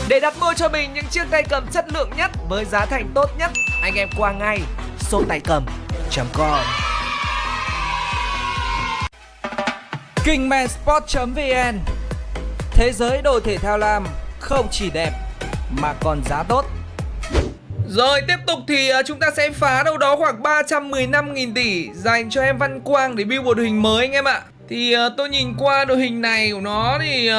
Để đặt mua cho mình những chiếc tay cầm chất lượng nhất với giá thành tốt nhất, anh em qua ngay shoptaicầm.com. Kingmansport.vn. Thế giới đồ thể thao lam không chỉ đẹp mà còn giá tốt. Rồi tiếp tục thì chúng ta sẽ phá đâu đó khoảng 315.000 tỷ dành cho em Văn Quang để build một đội hình mới anh em ạ. Thì tôi nhìn qua đội hình này của nó thì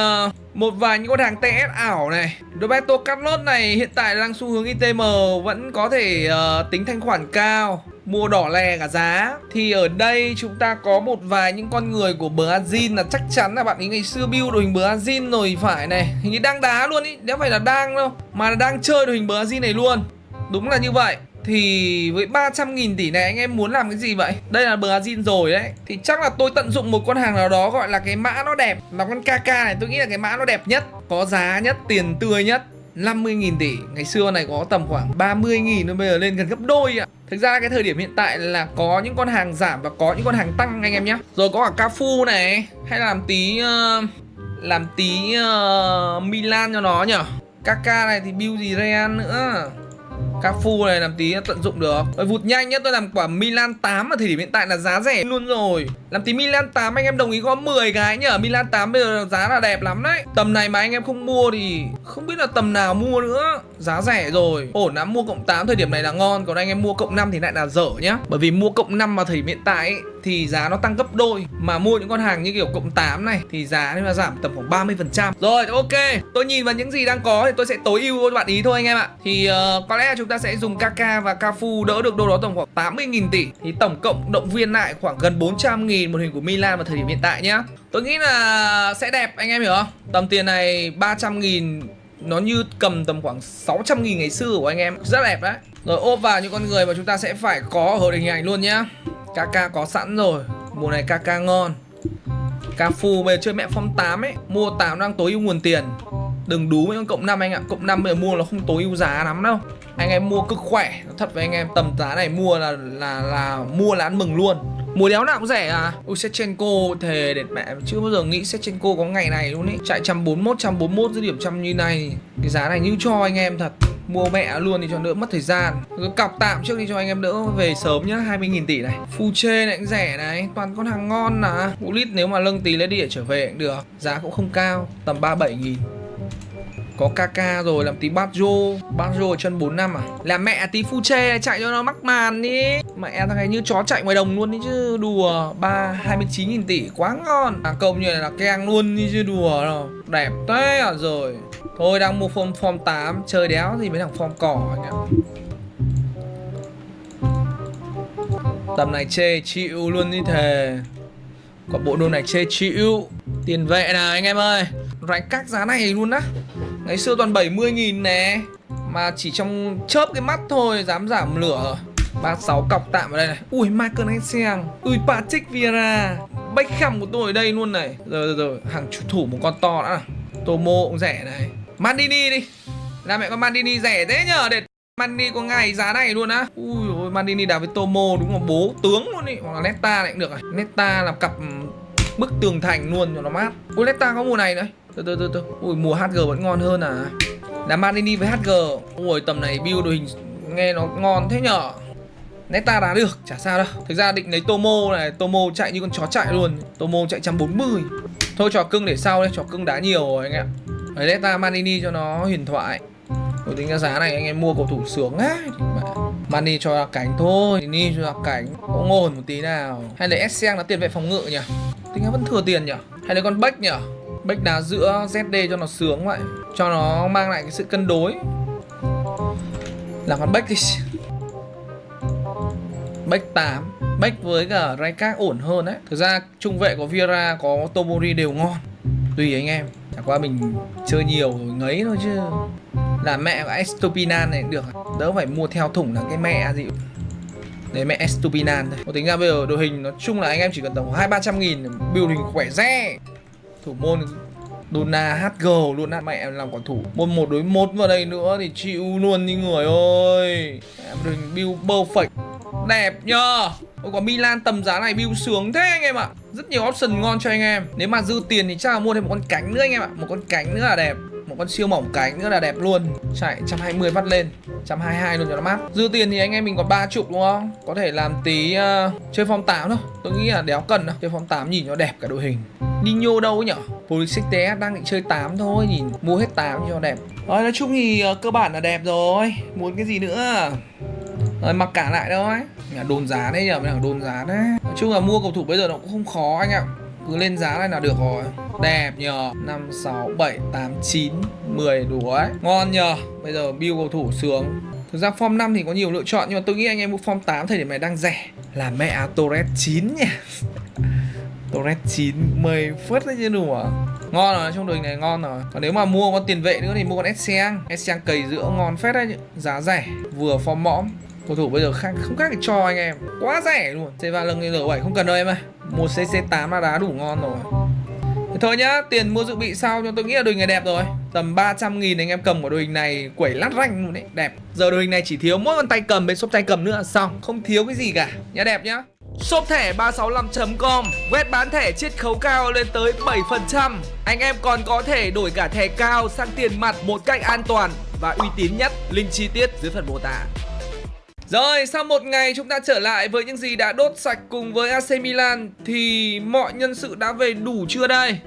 một vài những con hàng TS ảo này, Roberto Carlos này hiện tại đang xu hướng ITM, vẫn có thể tính thanh khoản cao, mua đỏ lè cả giá. Thì ở đây chúng ta có một vài những con người của Brazil là chắc chắn là bạn ấy ngày xưa build đội hình Brazil rồi phải này, hình như đang đá luôn ý, nếu phải là đang đâu mà là đang chơi đội hình Brazil này luôn. Đúng là như vậy. Thì với 300.000 tỷ này anh em muốn làm cái gì vậy? Đây là Brazil rồi đấy. Thì chắc là tôi tận dụng một con hàng nào đó gọi là cái mã nó đẹp. Là con KK này tôi nghĩ là cái mã nó đẹp nhất, có giá nhất, tiền tươi nhất. 50.000 tỷ. Ngày xưa này có tầm khoảng 30.000 thôi, bây giờ lên gần gấp đôi ạ. Thực ra cái thời điểm hiện tại là có những con hàng giảm và có những con hàng tăng anh em nhé. Rồi có cả Cafu này, hay là làm tí Milan cho nó nhở. KK này thì build gì Real nữa. Cafu này làm tí tận dụng được. Rồi vụt nhanh nhất tôi làm quả Milan 8 ở thời điểm hiện tại là giá rẻ luôn rồi. Làm tí Milan 8 anh em đồng ý có 10 cái nhở. Milan 8 bây giờ giá là đẹp lắm đấy. Tầm này mà anh em không mua thì không biết là tầm nào mua nữa. Giá rẻ rồi. Ổn lắm, mua cộng 8 thời điểm này là ngon. Còn anh em mua cộng 5 thì lại là dở nhá. Bởi vì mua cộng 5 vào thời điểm hiện tại ấy, thì giá nó tăng gấp đôi. Mà mua những con hàng như kiểu cộng 8 này thì giá nó giảm tầm khoảng 30%. Rồi ok, tôi nhìn vào những gì đang có thì tôi sẽ tối ưu cho bạn ý thôi anh em ạ. Thì có lẽ chúng ta sẽ dùng KK và Cafu đỡ được đâu đó tầm khoảng 80.000 tỷ. Thì tổng cộng động viên lại khoảng gần 400.000 một hình của Milan vào thời điểm hiện tại nhá. Tôi nghĩ là sẽ đẹp anh em hiểu không? Tầm tiền này 300.000 nó như cầm tầm khoảng 600.000 ngày xưa của anh em. Rất đẹp đấy. Rồi ôm vào những con người mà chúng ta sẽ phải có ở hình ảnh luôn nhá. KK có sẵn rồi. Mùa này KK ngon. Cafu bây giờ chơi mẹ form 8 ấy, mua 8 đang tối ưu nguồn tiền. Đừng đú với con cộng 5 anh ạ. Cộng 5 bây giờ mua nó không tối ưu giá lắm đâu. Anh em mua cực khỏe. Thật với anh em, tầm giá này mua là mua là ăn mừng luôn. Mùa đéo nào cũng rẻ à. Ui Sechenko thề đệt mẹ, chưa bao giờ nghĩ Sechenko có ngày này luôn ý. Chạy 141 dư điểm trăm như này. Cái giá này như cho anh em thật. Mua mẹ luôn đi cho đỡ mất thời gian. Cứ cọc tạm trước đi cho anh em đỡ về sớm nhá. 20.000 tỷ này. Fuche này cũng rẻ này. Toàn con hàng ngon à. Bulit nếu mà lâng tí lấy đi để trở về cũng được. Giá cũng không cao, tầm 37.000. Có KK rồi, làm tí Baggio chân 4 năm à. Làm mẹ tí Fuche này chạy cho nó mắc màn đi. Mẹ thằng này như chó chạy ngoài đồng luôn đi chứ đùa. 29.000 tỷ quá ngon. Công như này là keng luôn đi chứ đùa đâu. Đẹp thế à rồi. Thôi đang mua form 8, chơi đéo gì mấy thằng form cỏ anh ạ. Tầm này chê chịu luôn đi thề. Còn bộ đồ này chê chịu. Tiền vệ nào anh em ơi. Rank các giá này luôn á. Ngày xưa toàn 70.000 nè. Mà chỉ trong chớp cái mắt thôi dám giảm lửa rồi. 36 cọc tạm vào đây này. Ui Michael Essien. Ui Patrick Vieira. Beckham của tôi ở đây luôn này. Rồi hàng chủ thủ một con to đã. Tomo cũng rẻ này. Maldini đi. Là mẹ con Maldini rẻ thế nhờ. Để Maldini có ngày giá này luôn á. Ui ôi Maldini đào với Tomo đúng là bố tướng luôn ý. Hoặc là Nesta này cũng được này. Nesta làm cặp bức tường thành luôn cho nó mát. Ui Nesta có mùa này nữa. Từ. Ui mùa HG vẫn ngon hơn à. Là Maldini với HG. Ui tầm này build đội hình nghe nó ngon thế nhở. Neta đá được, chả sao đâu. Thực ra định lấy Tomo này, Tomo chạy như con chó chạy luôn. Tomo chạy 140. Thôi trò cưng để sau đây, trò cưng đá nhiều rồi anh em. Lấy Neta Maldini cho nó huyền thoại. Tôi tính ra giá này anh em mua cầu thủ sướng á. Mani cho là cánh thôi, Ni cho là cánh, không ổn một tí nào. Hay là Essien là tiền vệ phòng ngự nhỉ? Tính ra vẫn thừa tiền nhỉ? Hay là con Beck nhỉ? Beck đá giữa ZD cho nó sướng vậy, cho nó mang lại cái sự cân đối. Là con Beck đi. Beck 8, Beck với cả Rijkaard ổn hơn đấy. Thực ra trung vệ có Vieira, có Tomori đều ngon. Tùy anh em, chẳng qua mình chơi nhiều rồi ngấy thôi chứ. Là mẹ của Estupinan này được, đỡ phải mua theo thủng là cái mẹ gì. Đấy mẹ Estupinan thôi. Có tính ra bây giờ đội hình nói chung là anh em chỉ cần tầm 200-300 nghìn build hình khỏe re. Thủ môn Dona HG luôn á, mẹ làm quản thủ. Môn 1 đối 1 vào đây nữa thì chịu luôn đi người ơi. Đội hình build perfect. Đẹp nhờ. Ôi, có Milan tầm giá này build sướng thế anh em ạ. Rất nhiều option ngon cho anh em. Nếu mà dư tiền thì chắc là mua thêm một con cánh nữa anh em ạ. Một con cánh nữa là đẹp. Một con siêu mỏng cánh nữa là đẹp luôn. Chạy 120 phát lên, 122 luôn cho nó mát. Dư tiền thì anh em mình còn 30 đúng không? Có thể làm tí chơi form 8 thôi. Tôi nghĩ là đéo cần đâu. Chơi form 8 nhìn nó đẹp cả đội hình. Đi nhô đâu ấy nhở? Police TS đang định chơi 8 thôi, nhìn mua hết 8 cho đẹp. Rồi nói chung thì cơ bản là đẹp rồi. Muốn cái gì nữa? Rồi mặc cả lại thôi. Nhà đồn giá đấy nhở, mình đồn giá đấy. Nói chung là mua cầu thủ bây giờ nó cũng không khó anh ạ. Cứ lên giá này là được rồi. Đẹp nhờ. 5, 6, 7, 8, 9, 10 đủ ấy. Ngon nhờ. Bây giờ build cầu thủ sướng. Thực ra form 5 thì có nhiều lựa chọn, nhưng mà tôi nghĩ anh em mua form 8 thời điểm này đang rẻ. Là mẹ Torres 9 nhỉ. Torres 9 10 phút đấy chứ đủ à. Ngon rồi, trong đội hình này ngon rồi. Còn nếu mà mua con tiền vệ nữa thì mua con ss6 cầy giữa ngon phết đấy. Giá rẻ, vừa form mõm. Cầu thủ bây giờ không khác để cho anh em. Quá rẻ luôn. C3 lưng L7 không cần đâu em ơi. Một CC8 là đá đủ ngon rồi. Thế thôi nhá, tiền mua dự bị sau cho tôi nghĩ là đội hình này đẹp rồi. Tầm 300.000 anh em cầm của đội hình này quẩy lát ranh luôn đấy, đẹp. Giờ đội hình này chỉ thiếu mỗi con tay cầm bên shop tay cầm nữa xong, không thiếu cái gì cả. Nhá, đẹp nhá. Shop thẻ 365.com, web bán thẻ chiết khấu cao lên tới 7%. Anh em còn có thể đổi cả thẻ cao sang tiền mặt một cách an toàn và uy tín nhất. Link chi tiết dưới phần mô tả. Rồi, sau một ngày chúng ta trở lại với những gì đã đốt sạch cùng với AC Milan thì mọi nhân sự đã về đủ chưa đây?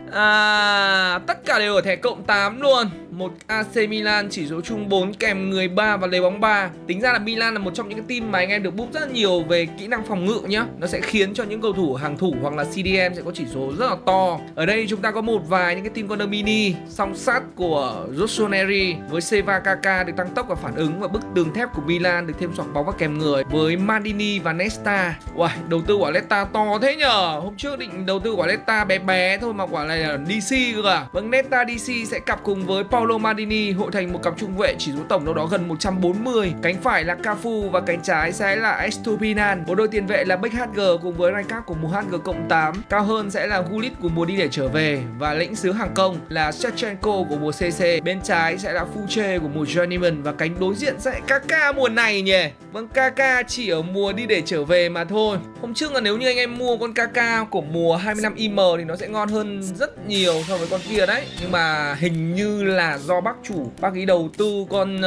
Tất cả đều ở thẻ cộng 8 luôn. Một AC Milan chỉ số chung 4 kèm người 3 và lấy bóng 3. Tính ra là Milan là một trong những cái team mà anh em được búp rất là nhiều về kỹ năng phòng ngự nhá. Nó sẽ khiến cho những cầu thủ hàng thủ hoặc là CDM sẽ có chỉ số rất là to. Ở đây chúng ta có một vài những cái team corner mini, song sát của Rossoneri với Seva Kaka được tăng tốc và phản ứng, và bức tường thép của Milan được thêm xoạc bóng và kèm người với Maldini và Nesta. Uầy, đầu tư của Nesta to thế nhờ. Hôm trước định đầu tư của Nesta bé bé thôi mà quả này là DC cơ à. Vâng, Nesta DC sẽ cặp cùng với Paulo Maldini hội thành một cặp trung vệ chỉ số tổng đâu đó gần 140. Cánh phải là Cafu và cánh trái sẽ là Estupinan. Một đôi tiền vệ là BHG cùng với Rijkaard của mùa HG cộng 8. Cao hơn sẽ là Gullit của mùa đi để trở về, và lĩnh xứ hàng công là Shevchenko của mùa CC. Bên trái sẽ là Fuche của mùa Journeyman, và cánh đối diện sẽ Kaka mùa này nhỉ. Vâng, Kaka chỉ ở mùa đi để trở về mà thôi. Hôm trước là nếu như anh em mua con Kaka của mùa 25 IM thì nó sẽ ngon hơn rất nhiều so với con kia đấy. Nhưng mà hình như là do bác ý đầu tư con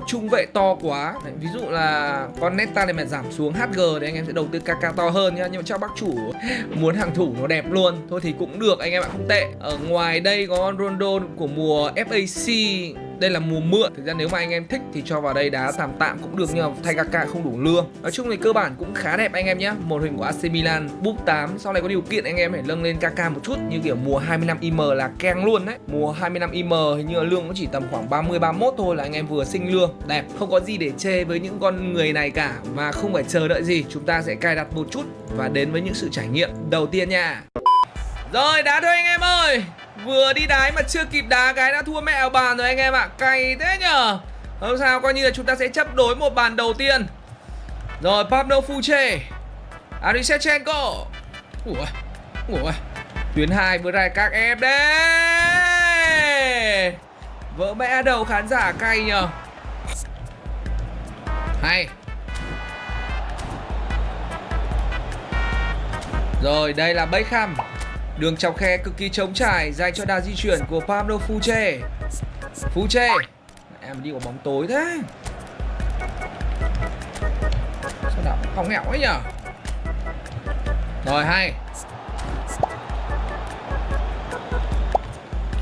trung vệ to quá đấy, ví dụ là con Nesta này mà giảm xuống HG thì anh em sẽ đầu tư Kaka to hơn nhá. Nhưng mà cho bác chủ muốn hàng thủ nó đẹp luôn thôi thì cũng được anh em ạ, không tệ. Ở ngoài đây có con Rondo của mùa FAC, đây là mùa mượn. Thực ra nếu mà anh em thích thì cho vào đây đá tạm tạm cũng được, nhưng mà thay Kaka không đủ lương. Nói chung thì cơ bản cũng khá đẹp anh em nhé. Một hình của AC Milan búp 8. Sau này có điều kiện anh em phải nâng lên Kaka một chút, như kiểu mùa 25 IM là keng luôn đấy. Mùa 25 IM hình như là lương cũng chỉ tầm khoảng 30-31 thôi là anh em vừa sinh lương. Đẹp, không có gì để chê với những con người này cả, và không phải chờ đợi gì. Chúng ta sẽ cài đặt một chút và đến với những sự trải nghiệm đầu tiên nha. Rồi, đá thôi anh em ơi. Vừa đi đái mà chưa kịp đá cái đã thua mẹ bàn rồi anh em ạ. Cày thế nhờ. Không sao, coi như là chúng ta sẽ chấp đối một bàn đầu tiên. Rồi, Pablo Fuche, Shevchenko. Ủa. Tuyến 2 với Rijkaard ép đấy. Vỡ mẹ đầu khán giả cay nhờ. Hay. Rồi, đây là Beckham. Đường chọc khe cực kỳ trống trải dành cho đà di chuyển của Pablo Fuche. Em đi có bóng tối thế. Sao nào hỏng hẹo ấy nhở. Rồi, hay.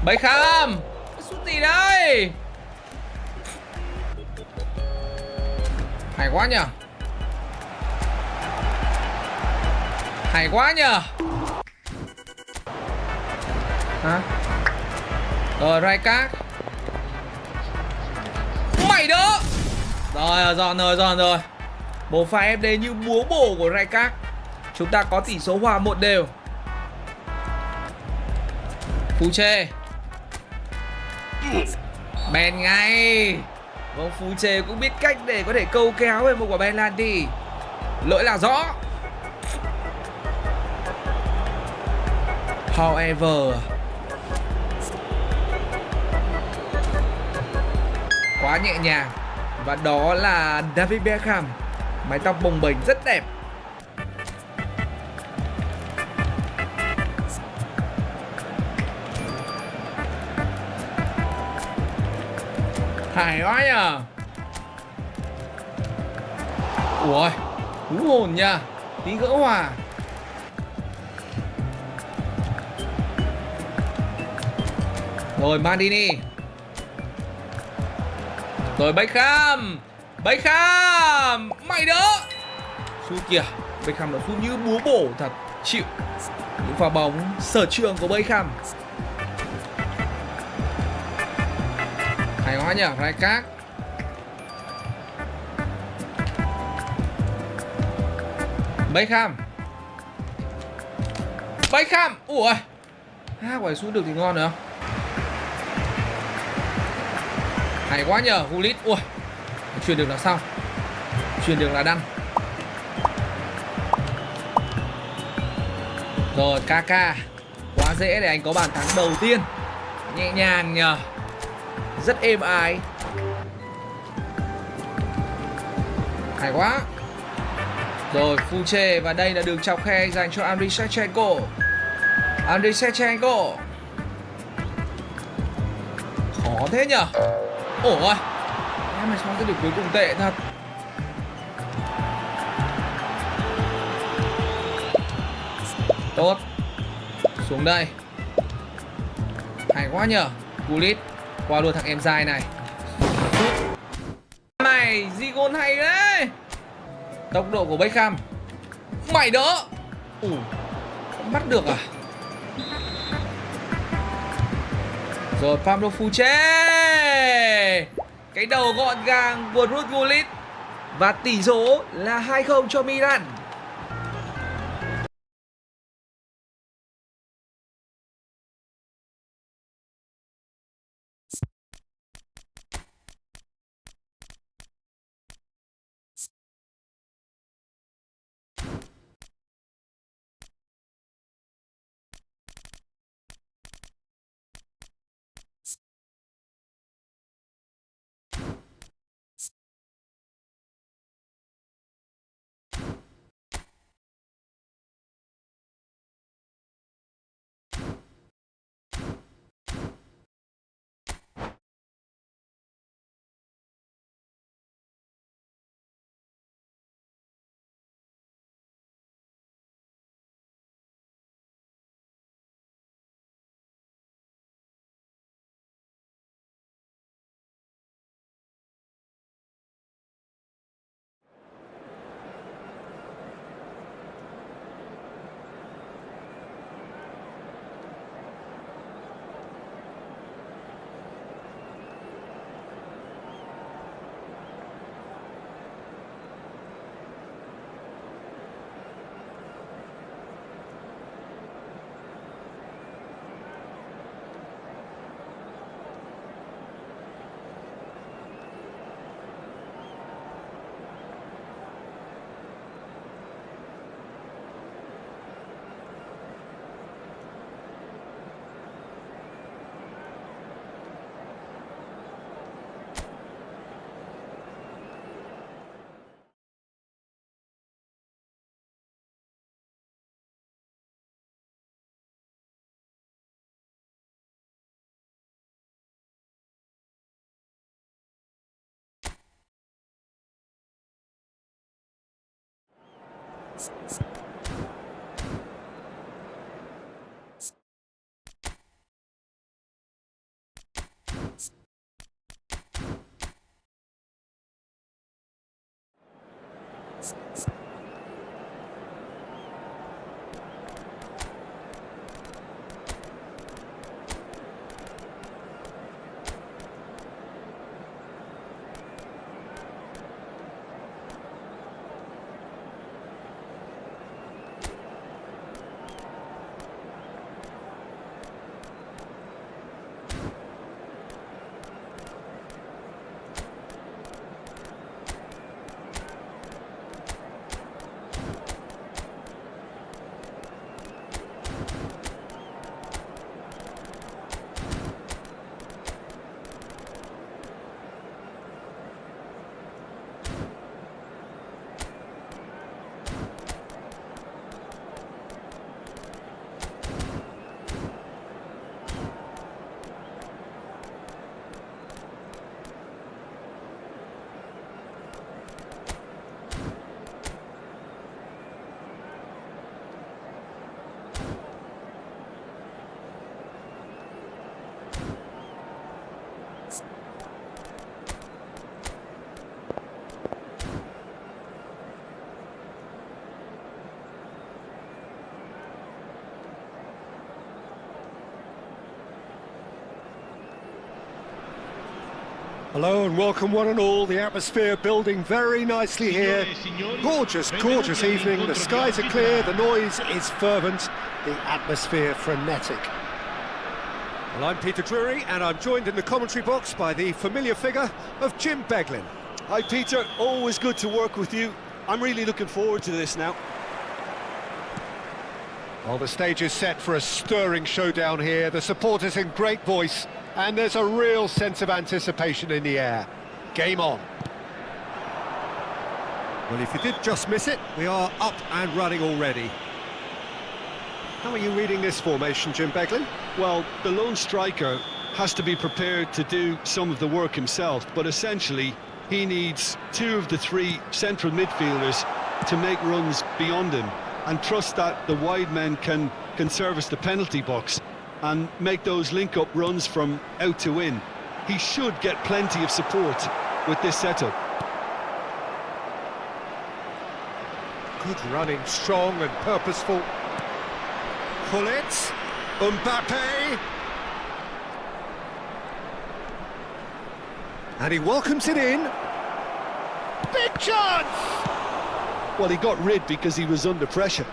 Beckham. Sút gì đây? Hay quá nhở. Hả? Rồi, Rijkaard. Mày đó. Rồi, giòn rồi. Bộ pha FD như búa bổ của Rijkaard. Chúng ta có tỷ số hòa 1 đều. Fuche. Bèn ngay. Vâng, Fuche cũng biết cách để có thể câu kéo về một quả penalty. Lỗi là rõ. However, quá nhẹ nhàng. Và đó là David Beckham. Mái tóc bồng bềnh rất đẹp. Hay quá nhờ. Ui, hú hồn nha. Tí gỡ hòa. Rồi Maldini. Rồi Beckham. Beckham. Mày đỡ. Sút kìa. Beckham nó sút như búa bổ thật. Chịu. Những pha bóng sở trường của Beckham. Hay quá nhỉ, Rijkaard. Beckham. Beckham. Ủa. Quả sút được thì ngon nữa không? Hay quá nhờ, Gullit. Ui, chuyền được là xong. Chuyền được là đăng. Rồi Kaka. Quá dễ để anh có bàn thắng đầu tiên. Nhẹ nhàng nhờ. Rất êm ái. Hay quá. Rồi Fuche. Và đây là đường chọc khe dành cho Andriy Shevchenko. Andriy Shevchenko. Khó thế nhở. Ủa, em này xong cái điểm cuối cùng tệ thật. Tốt. Xuống đây. Hay quá nhờ. Gullit. Qua luôn thằng em dài này. Này, Zigon hay đấy. Tốc độ của Beckham. Mày đỡ. Bắt được à? Rồi Pablo Fuche. Cái đầu gọn gàng của Ruud Gullit. Và tỷ số là 2-0 cho Milan. Hello and welcome one and all. The atmosphere building very nicely here. Gorgeous, gorgeous evening. The skies are clear, the noise is fervent, the atmosphere frenetic. Well, I'm Peter Drury and I'm joined in the commentary box by the familiar figure of Jim Beglin. Hi Peter, always good to work with you. I'm really looking forward to this now. Well, the stage is set for a stirring showdown here. The supporters in great voice. And there's a real sense of anticipation in the air. Game on. Well, if you did just miss it, we are up and running already. How are you reading this formation, Jim Beglin? Well, the lone striker has to be prepared to do some of the work himself, but essentially he needs two of the three central midfielders to make runs beyond him and trust that the wide men can service the penalty box and make those link-up runs from out to in. He should get plenty of support with this setup. Good running, strong and purposeful. Khoi, Mbappe. And he welcomes it in. Big chance! Well, he got rid because he was under pressure.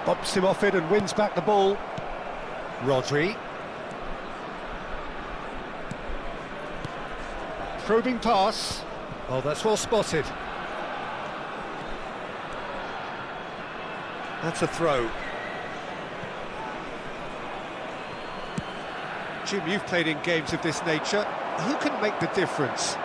Bumps him off it and wins back the ball. Rodri. Probing pass. Oh, that's well spotted. That's a throw. Jim, you've played in games of this nature. Who can make the difference?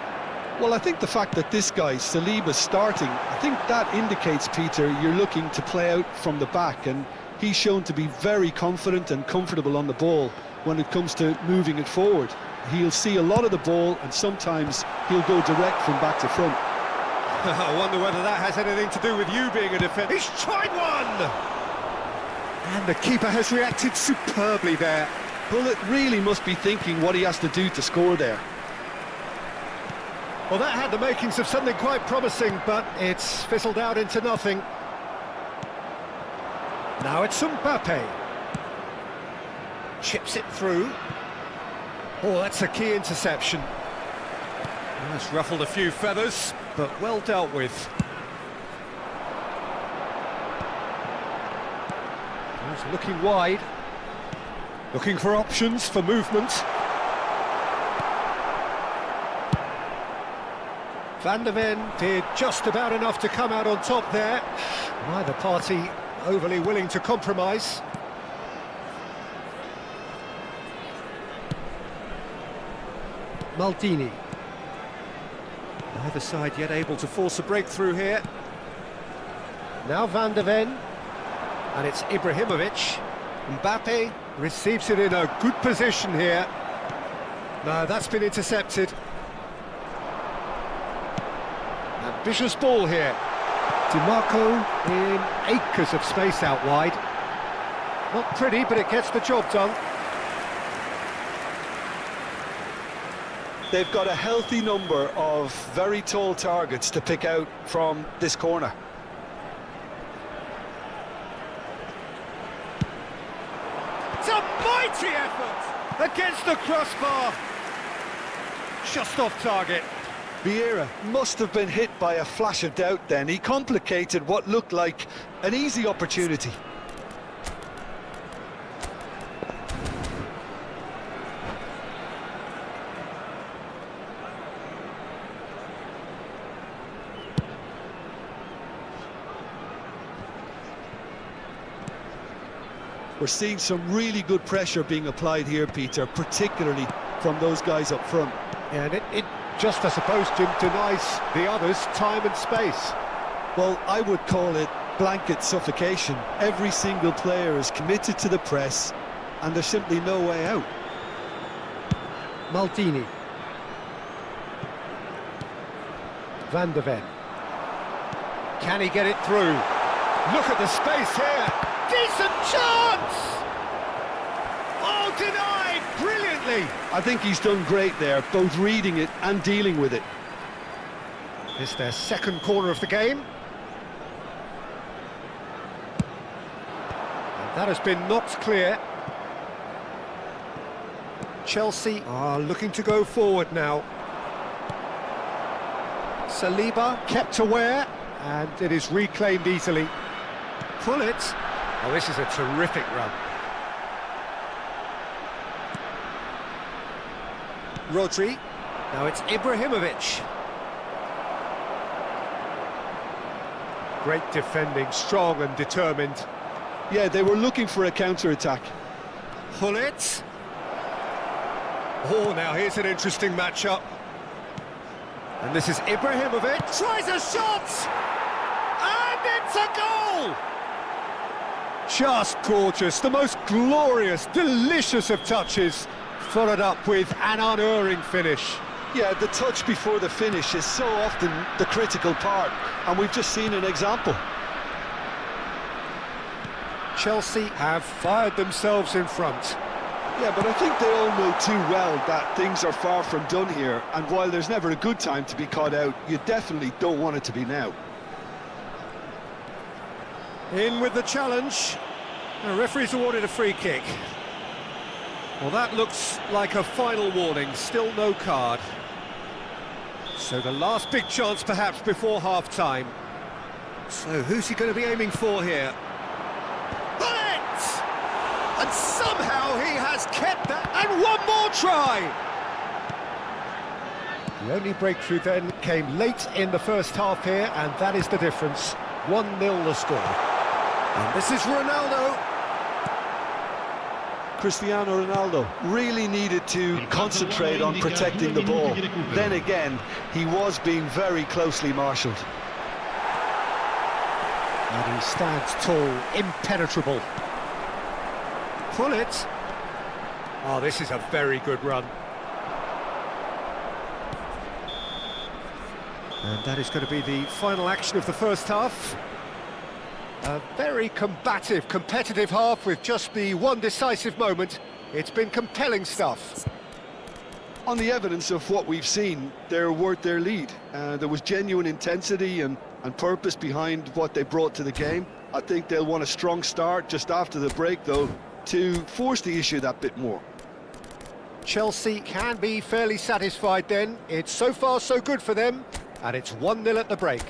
Well, I think the fact that this guy, Saliba's starting, I think that indicates, Peter, you're looking to play out from the back, and he's shown to be very confident and comfortable on the ball when it comes to moving it forward. He'll see a lot of the ball, and sometimes he'll go direct from back to front. I wonder whether that has anything to do with you being a defender. He's tried one! And the keeper has reacted superbly there. Bullet really must be thinking what he has to do to score there. Well, that had the makings of something quite promising, but it's fizzled out into nothing. Now it's Mbappe. Chips it through. Oh, that's a key interception. That's ruffled a few feathers, but well dealt with. He's looking wide. Looking for options for movement. Van der Ven did just about enough to come out on top there. Neither party overly willing to compromise. Maldini. Neither side yet able to force a breakthrough here. Now Van der Ven. And it's Ibrahimovic. Mbappe receives it in a good position here. No, that's been intercepted. Ambitious ball here. DiMarco in acres of space out wide. Not pretty, but it gets the job done. They've got a healthy number of very tall targets to pick out from this corner. It's a mighty effort against the crossbar. Just off target. Vieira must have been hit by a flash of doubt then. He complicated what looked like an easy opportunity. We're seeing some really good pressure being applied here, Peter, particularly from those guys up front. Yeah, and it just, I suppose, Jim, denies the others time and space. Well, I would call it blanket suffocation. Every single player is committed to the press, and there's simply no way out. Maldini. Van der Ven. Can he get it through? Look at the space here. Decent chance! Oh, denied brilliantly. I think he's done great there, both reading it and dealing with it. It's their second corner of the game. And that has been knocked clear. Chelsea are looking to go forward now. Saliba kept aware, and it is reclaimed easily. Pullet. Oh, this is a terrific run. Rodri. Now it's Ibrahimovic. Great defending, strong and determined. Yeah, they were looking for a counter-attack. Pullet. Oh, now here's an interesting matchup. And this is Ibrahimovic. Tries a shot! And it's a goal! Just gorgeous. The most glorious, delicious of touches. Followed up with an unerring finish. Yeah, the touch before the finish is so often the critical part, and we've just seen an example. Chelsea have fired themselves in front. Yeah, but I think they all know too well that things are far from done here, and while there's never a good time to be caught out, you definitely don't want it to be now. In with the challenge. The referee's awarded a free kick. Well, that looks like a final warning, still no card. So the last big chance perhaps before half-time. So who's he going to be aiming for here? Bullet! And somehow he has kept that, and one more try! The only breakthrough then came late in the first half here, and that is the difference. 1-0 the score. And this is Ronaldo. Cristiano Ronaldo really needed to concentrate on protecting the ball. Then again, he was being very closely marshalled. And he stands tall, impenetrable. Pull it. Oh, this is a very good run. And that is going to be the final action of the first half. A very combative, competitive half with just the one decisive moment. It's been compelling stuff. On the evidence of what we've seen, they're worth their lead. There was genuine intensity and purpose behind what they brought to the game. I think they'll want a strong start just after the break, though, to force the issue that bit more. Chelsea can be fairly satisfied then. It's so far so good for them, and it's 1-0 at the break.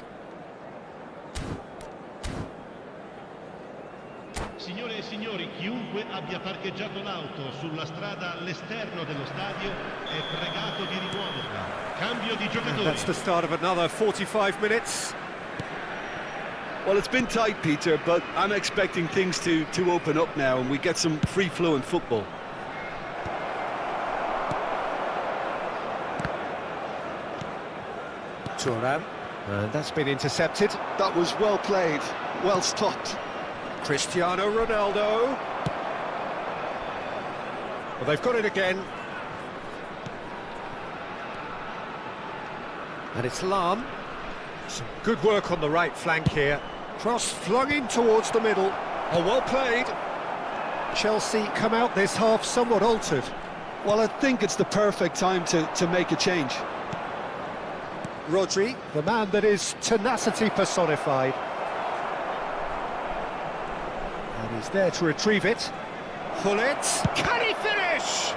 Signore e signori, chiunque abbia parcheggiato l'auto sulla strada all'esterno dello stadio è pregato di rimuoverla. Cambio di giocatori. That's the start of another 45 minutes. Well, it's been tight, Peter, but I'm expecting things to open up now and we get some free-flowing football. Thuram, and that's been intercepted. That was well played, well stopped. Cristiano Ronaldo. Well, they've got it again. And it's Lam. Some good work on the right flank here. Cross flung in towards the middle. Oh, well played. Chelsea come out this half somewhat altered. Well, I think it's the perfect time to make a change. Rodri, the man that is tenacity personified. And he's there to retrieve it. Pull it. Can he finish?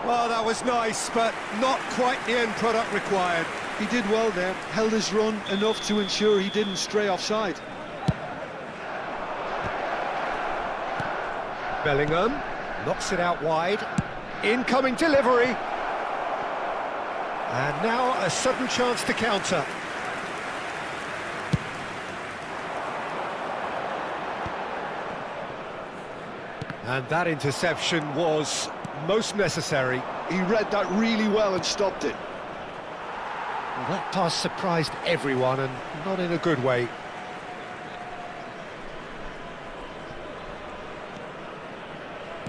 Well, that was nice, but not quite the end product required. He did well there, held his run enough to ensure he didn't stray offside. Bellingham knocks it out wide. Incoming delivery. And now a sudden chance to counter. And that interception was most necessary. He read that really well and stopped it. Well, that pass surprised everyone, and not in a good way.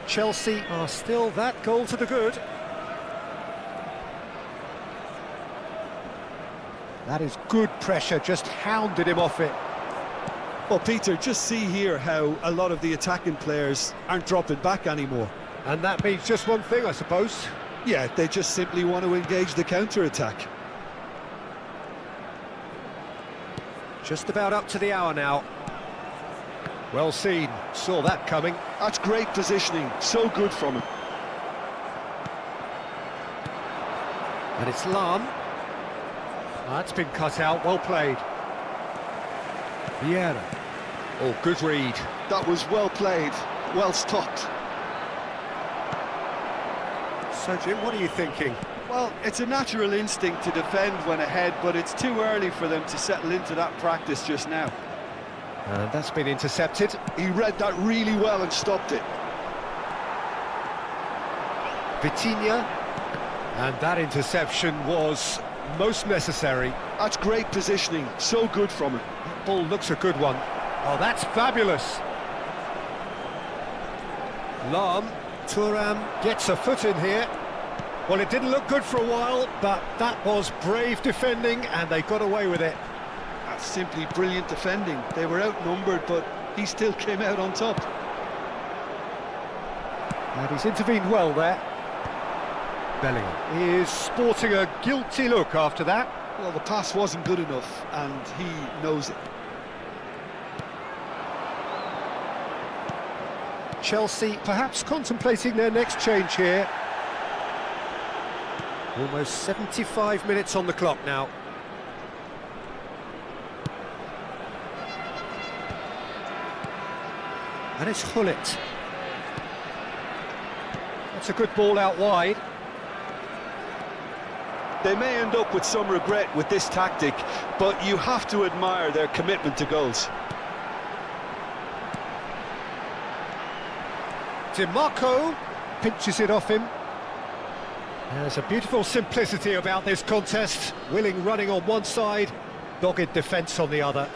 Chelsea are still that goal to the good. That is good pressure, just hounded him off it. Well, Peter, just see here how a lot of the attacking players aren't dropping back anymore. And that means just one thing, I suppose. Yeah, they just simply want to engage the counter-attack. Just about up to the hour now. Well seen, saw that coming. That's great positioning, so good from him. And it's Lam. That's been cut out, well played. Vieira. Oh, good read. That was well played, well stopped. So, Jim, what are you thinking? Well, it's a natural instinct to defend when ahead, but it's too early for them to settle into that practice just now. And that's been intercepted. He read that really well and stopped it. Vitinha. And that interception was most necessary. That's great positioning, so good from him. That ball looks a good one. Oh, that's fabulous. Lam, Thuram gets a foot in here. Well, it didn't look good for a while, but that was brave defending, and they got away with it. That's simply brilliant defending. They were outnumbered, but he still came out on top. And he's intervened well there. Bellingham is sporting a guilty look after that. Well, the pass wasn't good enough, and he knows it. Chelsea perhaps contemplating their next change here. Almost 75 minutes on the clock now. And it's Hullet. That's a good ball out wide. They may end up with some regret with this tactic, but you have to admire their commitment to goals. DiMarco pinches it off him. There's a beautiful simplicity about this contest. Willing running on one side, dogged defence on the other.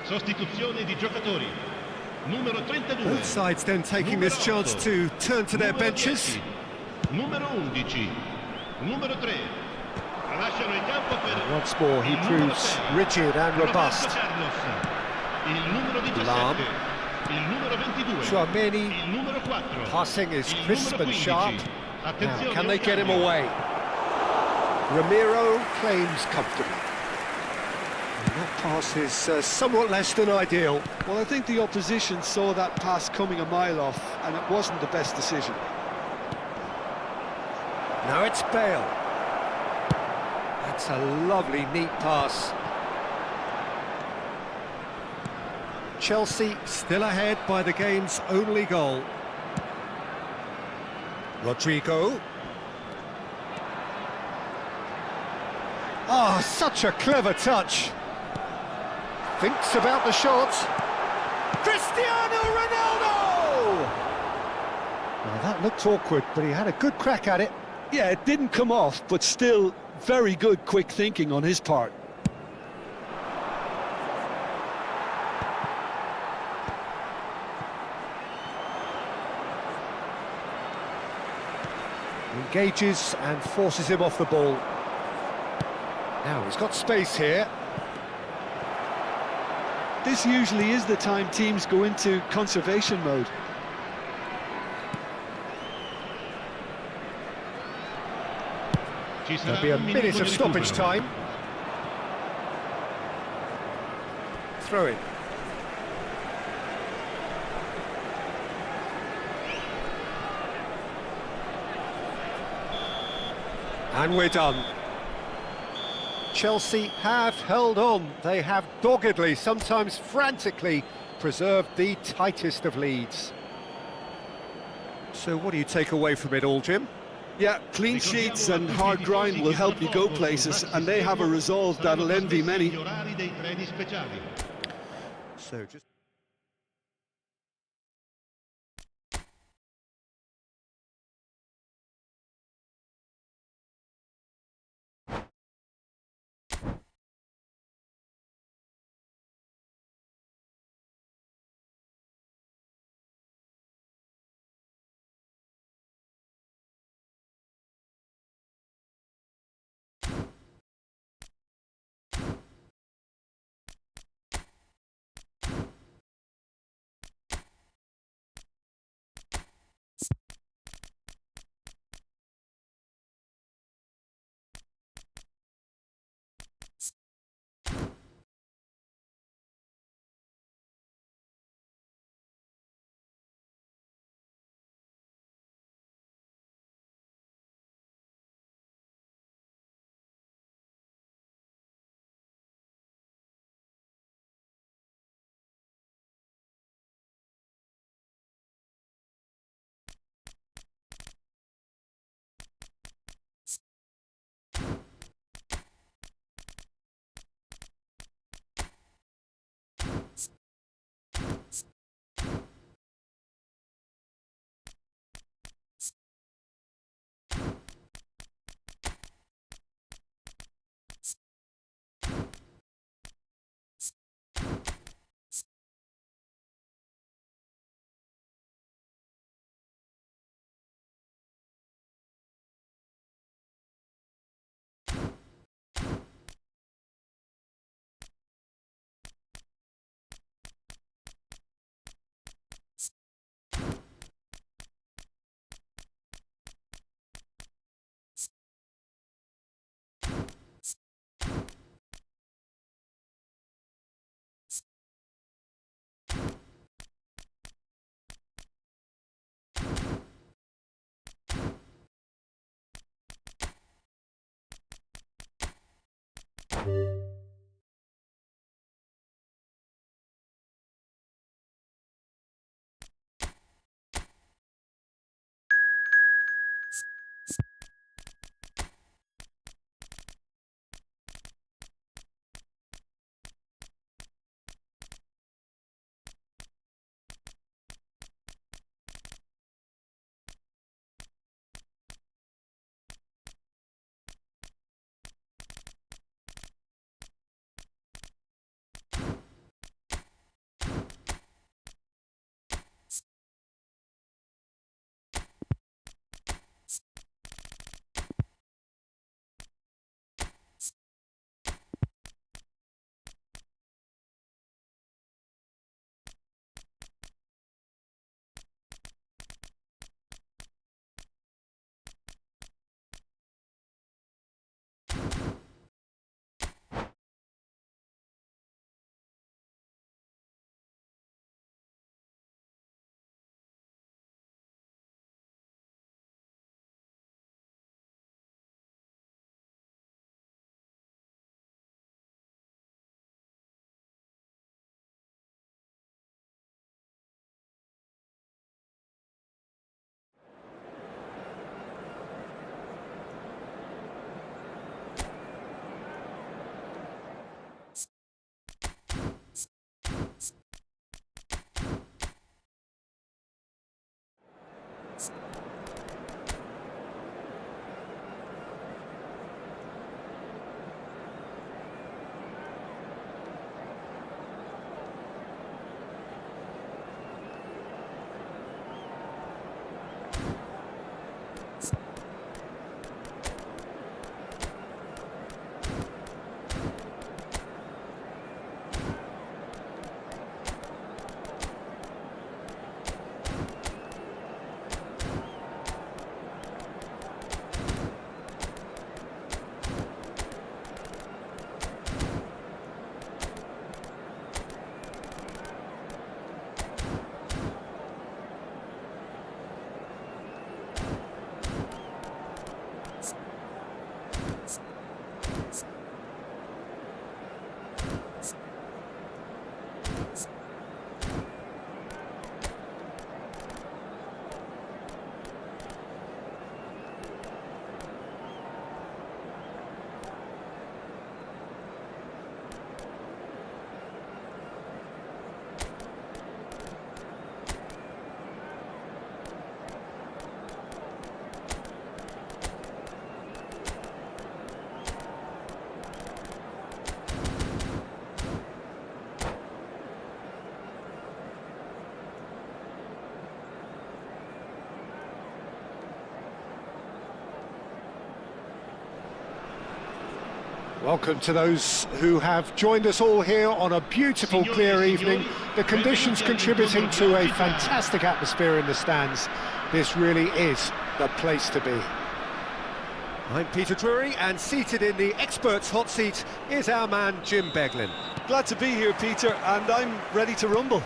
Sostituzione di giocatori. Numero 32. Both sides then taking this chance to turn to their benches. Numero 11. Numero 3. Lasciano il campo per Once more he proves rigid and robust. Il numero 17. Lam. Il numero 22. Chouameni. Il numero 4. Passing is Il crisp numero and 15. sharp. Attenzione, Now, can they un get him cambio. away? Ramiro claims comfortably. And that pass is somewhat less than ideal. Well, I think the opposition saw that pass coming a mile off, and it wasn't the best decision. Now it's Bale. That's a lovely, neat pass. Chelsea still ahead by the game's only goal. Rodrigo. Ah, such a clever touch. Thinks about the shot. Cristiano Ronaldo! Now that looked awkward, but he had a good crack at it. Yeah, it didn't come off, but still very good quick thinking on his part. Engages and forces him off the ball. Now he's got space here. This usually is the time teams go into conservation mode. Ci sarà There'll be a un minuto minute of di stoppage recupero. time. Throw in. And we're done. Chelsea have held on. They have doggedly, sometimes frantically, preserved the tightest of leads. So what do you take away from it all, Jim? Yeah, clean sheets and hard grind will help you go places, and they have a resolve that'll envy many. So just... Welcome to those who have joined us all here on a beautiful, clear evening. The conditions contributing to a fantastic atmosphere in the stands. This really is the place to be. I'm Peter Drury, and seated in the experts' hot seat is our man Jim Beglin. Glad to be here, Peter, and I'm ready to rumble.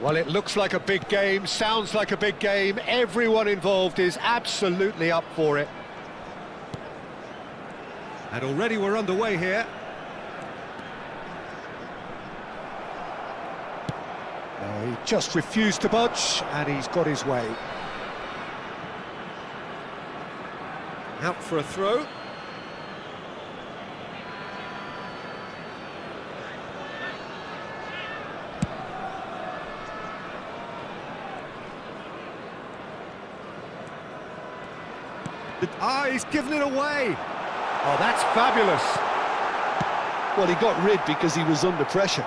Well, it looks like a big game, sounds like a big game. Everyone involved is absolutely up for it. And already we're underway here. He just refused to budge, and he's got his way. Out for a throw. He's given it away. Oh, that's fabulous. Well, he got rid because he was under pressure.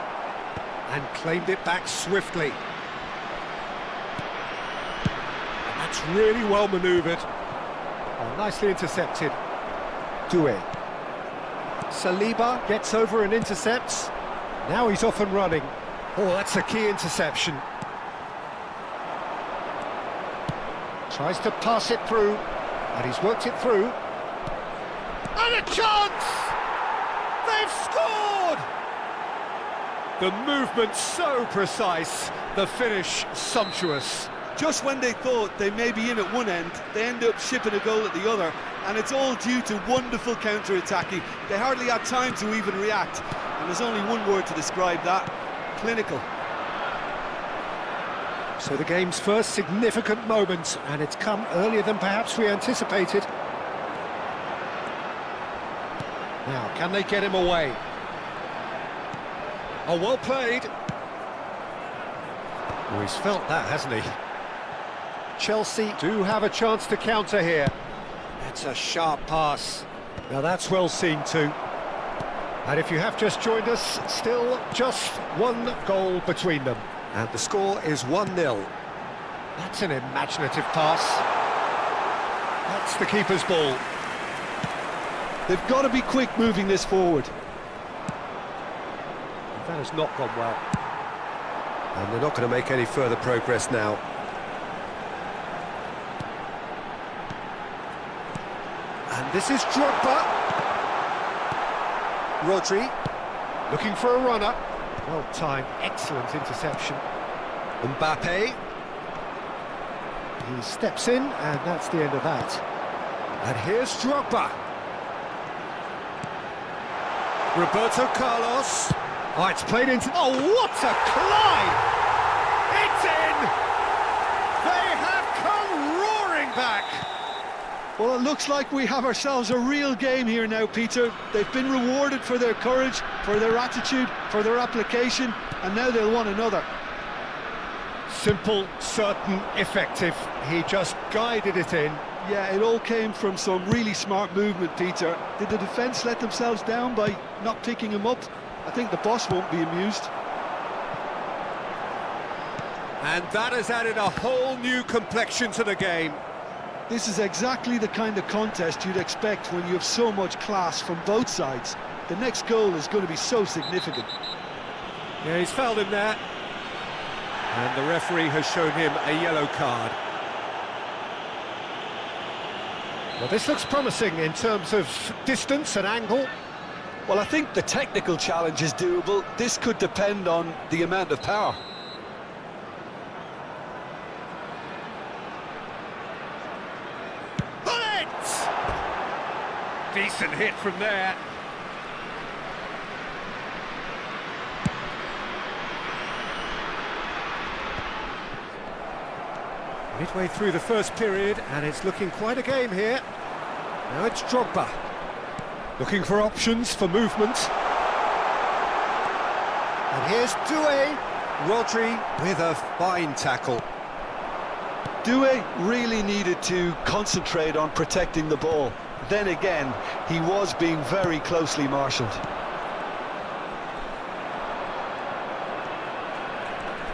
And claimed it back swiftly. And that's really well manoeuvred. Oh, nicely intercepted. Doué. Saliba gets over and intercepts. Now he's off and running. Oh, that's a key interception. Tries to pass it through. And he's worked it through. And a chance! They've scored! The movement so precise, the finish sumptuous. Just when they thought they may be in at one end, they end up shipping a goal at the other, and it's all due to wonderful counter-attacking. They hardly had time to even react, and there's only one word to describe that: clinical. So the game's first significant moment, and it's come earlier than perhaps we anticipated. Now, can they get him away? Oh, well played. Oh, he's felt that, hasn't he? Chelsea do have a chance to counter here. That's a sharp pass. Now that's well seen too. And if you have just joined us, still just one goal between them. And the score is 1-0. That's an imaginative pass. That's the keeper's ball. They've got to be quick moving this forward. That has not gone well. And they're not going to make any further progress now. And this is Drogba. Rodri, looking for a runner. Well timed, excellent interception. Mbappe. He steps in, and that's the end of that. And here's Drogba. Roberto Carlos. Oh, it's played into... Oh, what a climb! It's in! They have come roaring back! Well, it looks like we have ourselves a real game here now, Peter. They've been rewarded for their courage, for their attitude, for their application, and now they'll want another. Simple, certain, effective. He just guided it in. Yeah, it all came from some really smart movement, Peter. Did the defence let themselves down by not picking him up? I think the boss won't be amused. And that has added a whole new complexion to the game. This is exactly the kind of contest you'd expect when you have so much class from both sides. The next goal is going to be so significant. Yeah, he's fouled him there. And the referee has shown him a yellow card. Well, this looks promising in terms of distance and angle. Well, I think the technical challenge is doable. This could depend on the amount of power. Decent hit from there. Midway through the first period, and it's looking quite a game here. Now it's Drogba. Looking for options for movement. And here's Doué. Rodri with a fine tackle. Doué really needed to concentrate on protecting the ball. Then again, he was being very closely marshalled.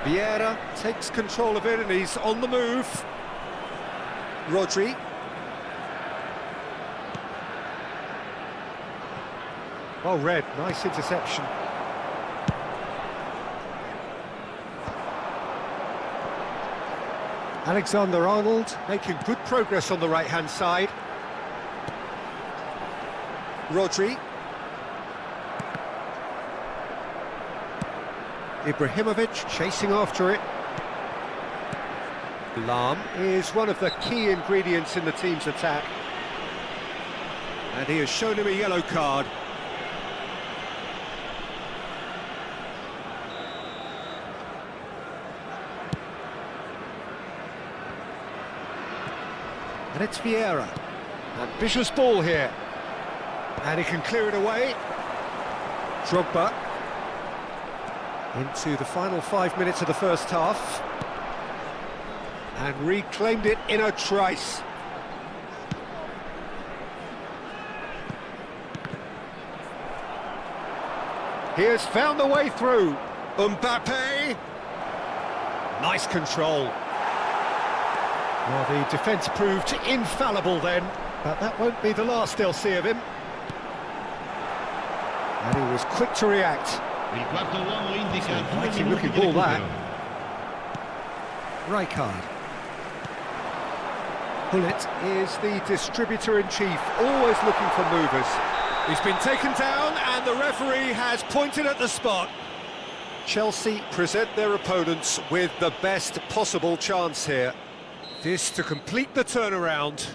Vieira takes control of it and he's on the move. Rodri. Well read, nice interception. Alexander-Arnold making good progress on the right-hand side. Rodri. Ibrahimovic chasing after it. Lahm is one of the key ingredients in the team's attack. And he has shown him a yellow card. And it's Vieira. Ambitious ball here. And he can clear it away. Drogba. Into the final 5 minutes of the first half. And reclaimed it in a trice. He has found the way through. Mbappe. Nice control. Well, the defence proved infallible then, but that won't be the last they'll see of him. And he was quick to react. Fighting looking ball that. Rijkaard. Gullit is the distributor-in-chief, always looking for movers. He's been taken down and the referee has pointed at the spot. Chelsea present their opponents with the best possible chance here. This to complete the turnaround.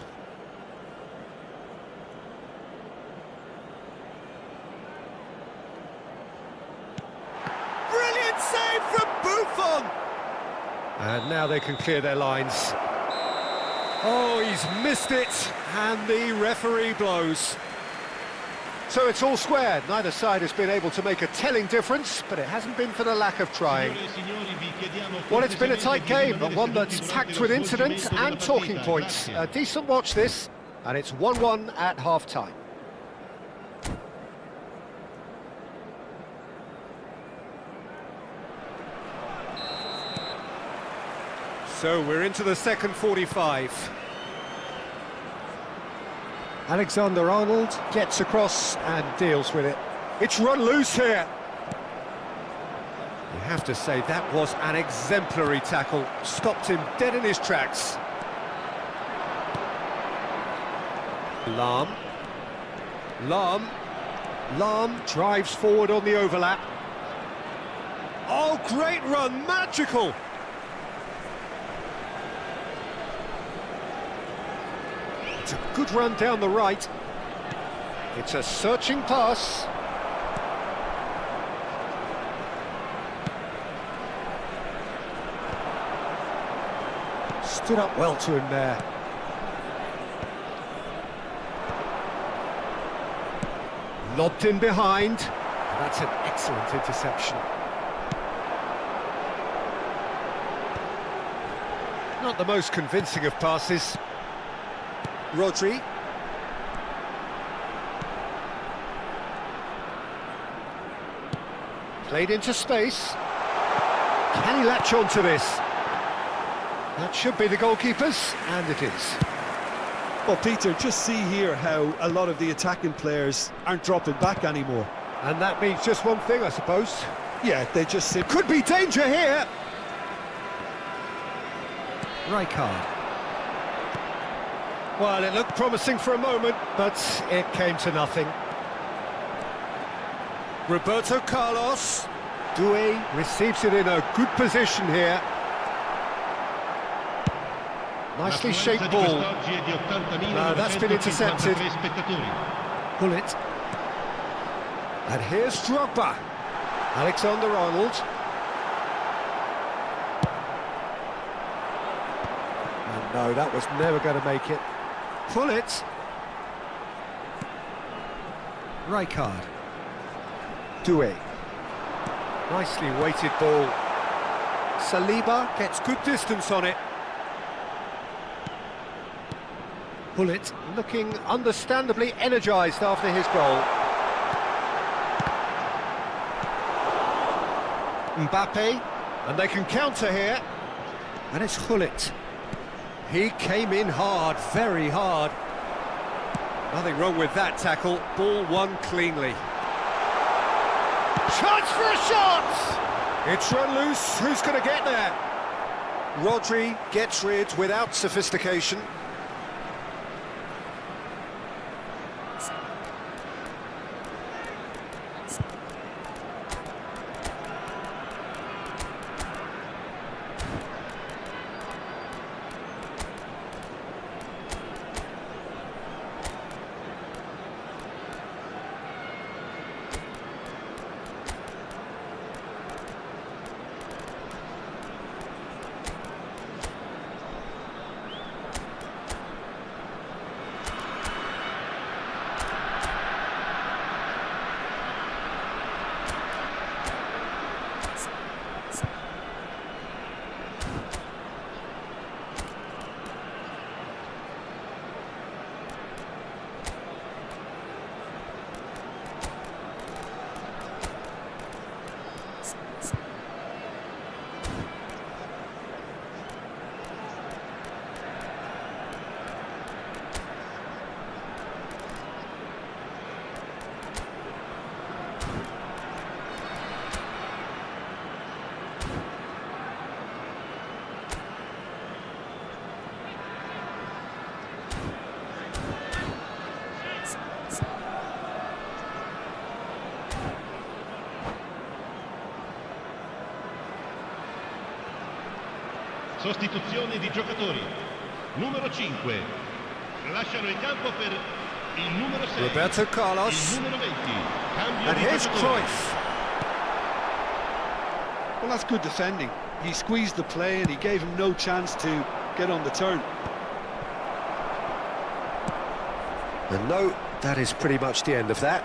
Brilliant save from Buffon! And now they can clear their lines. Oh, he's missed it, and the referee blows. So it's all square. Neither side has been able to make a telling difference, but it hasn't been for the lack of trying. Well, it's been a tight game, but one that's packed with incidents and talking points. A decent watch this, and it's 1-1 at half-time. So we're into the second 45. Alexander-Arnold gets across and deals with it. It's run loose here. You have to say that was an exemplary tackle. Stopped him dead in his tracks. Lahm. Lahm drives forward on the overlap. Oh, great run, magical! It's a good run down the right. It's a searching pass. Stood up well to him there. Lobbed in behind. That's an excellent interception. Not the most convincing of passes. Rodri. Played into space. Can he latch on to this? That should be the goalkeeper's, and it is. Well, Peter, just see here how a lot of the attacking players aren't dropping back anymore. And that means just one thing, I suppose. Yeah, they just sit. Could be danger here! Rijkaard. Well, it looked promising for a moment, but it came to nothing. Roberto Carlos. Doué receives it in a good position here. Nicely shaped ball. That's been intercepted. Gullit. And here's Drogba. Alexander-Arnold. And no, that was never going to make it. Gullit. Rijkaard. Doué. Nicely weighted ball. Saliba gets good distance on it. Gullit looking understandably energised after his goal. Mbappe, and they can counter here. And it's Gullit. He came in hard, very hard. Nothing wrong with that tackle, ball won cleanly. Chance for a shot! It's run loose, who's going to get there? Rodri gets rid without sophistication. Sostituzione di giocatori. Numero 5. Lasciano il campo per il numero 6. Roberto Carlos. Il numero 20. Cambio And di here's giocatore. Cruyff. Well, that's good defending. He squeezed the play and he gave him no chance to get on the turn. And no, that is pretty much the end of that.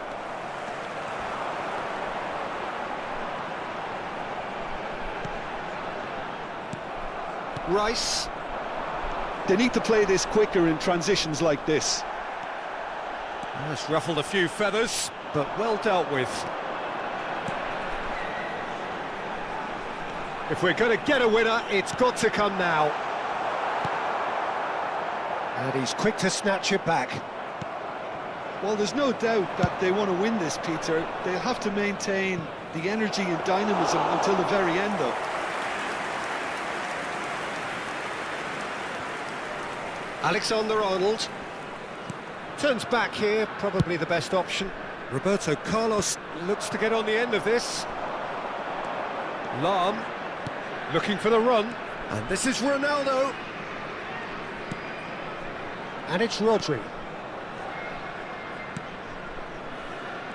Rice. They need to play this quicker in transitions like this. That's ruffled a few feathers, but well dealt with. If we're going to get a winner, it's got to come now. And he's quick to snatch it back. Well, there's no doubt that they want to win this, Peter. They'll have to maintain the energy and dynamism until the very end, though. Alexander-Arnold turns back here, probably the best option. Roberto Carlos looks to get on the end of this. Lahm looking for the run, and this is Ronaldo. And it's Rodri.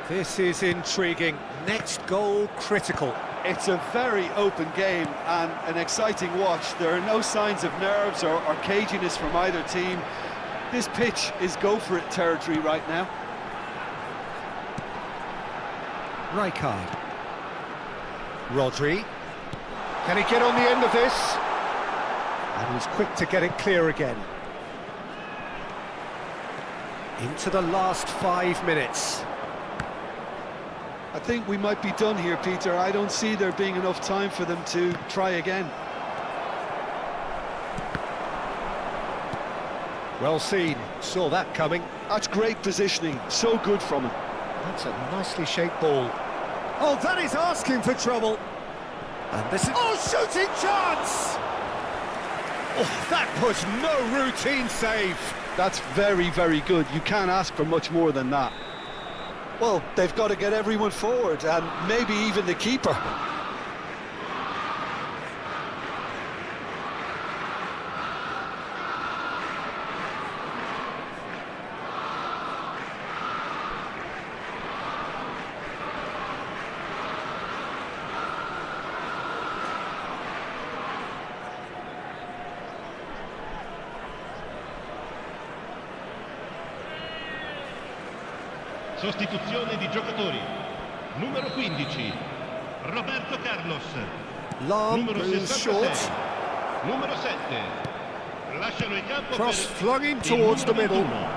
This is intriguing. Next goal critical. It's a very open game and an exciting watch. There are no signs of nerves or caginess from either team. This pitch is go-for-it territory right now. Rijkaard. Rodri. Can he get on the end of this? And he's quick to get it clear again. Into the last 5 minutes. I think we might be done here, Peter. I don't see there being enough time for them to try again. Well seen, saw that coming. That's great positioning, so good from him. That's a nicely shaped ball. Oh, that is asking for trouble. And this is... Oh, shooting chance! Oh, that was no routine save. That's very, very good. You can't ask for much more than that. Well, they've got to get everyone forward, and maybe even the keeper. Sostituzione di giocatori. Numero 15. Roberto Carlos. Lahm Numero moves 66. short. Numero 7. Lasciano il campo Cross per flung in il towards the numero middle. 21.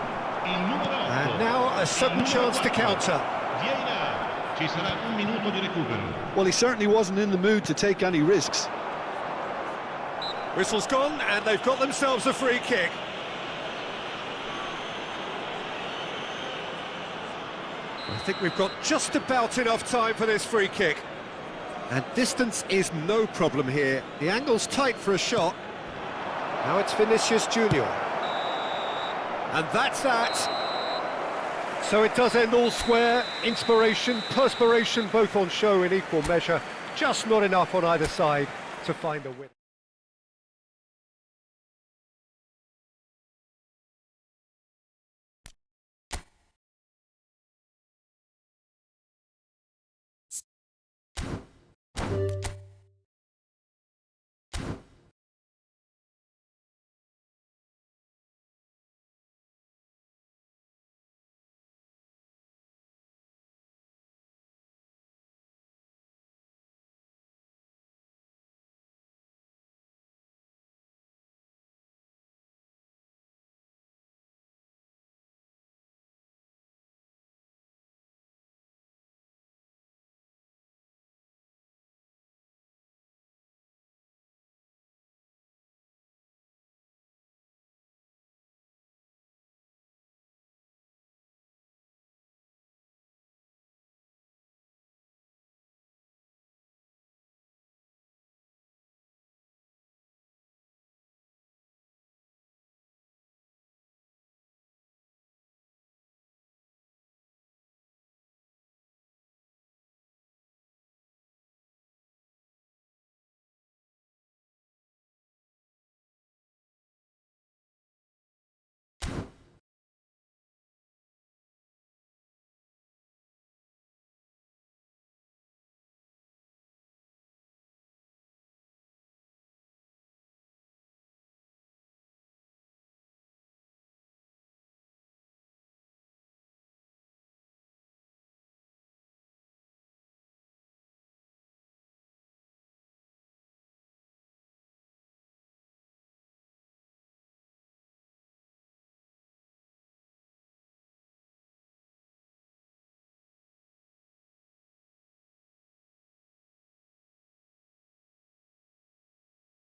Il numero 8. And now a sudden Il numero chance to 4. counter. Vieira. Ci sarà un minuto di recupero. Well, he certainly wasn't in the mood to take any risks. Whistle's gone, and they've got themselves a free kick. I think we've got just about enough time for this free kick. And distance is no problem here. The angle's tight for a shot. Now it's Vinicius Junior. And that's that. So it does end all square. Inspiration, perspiration, both on show in equal measure. Just not enough on either side to find a win.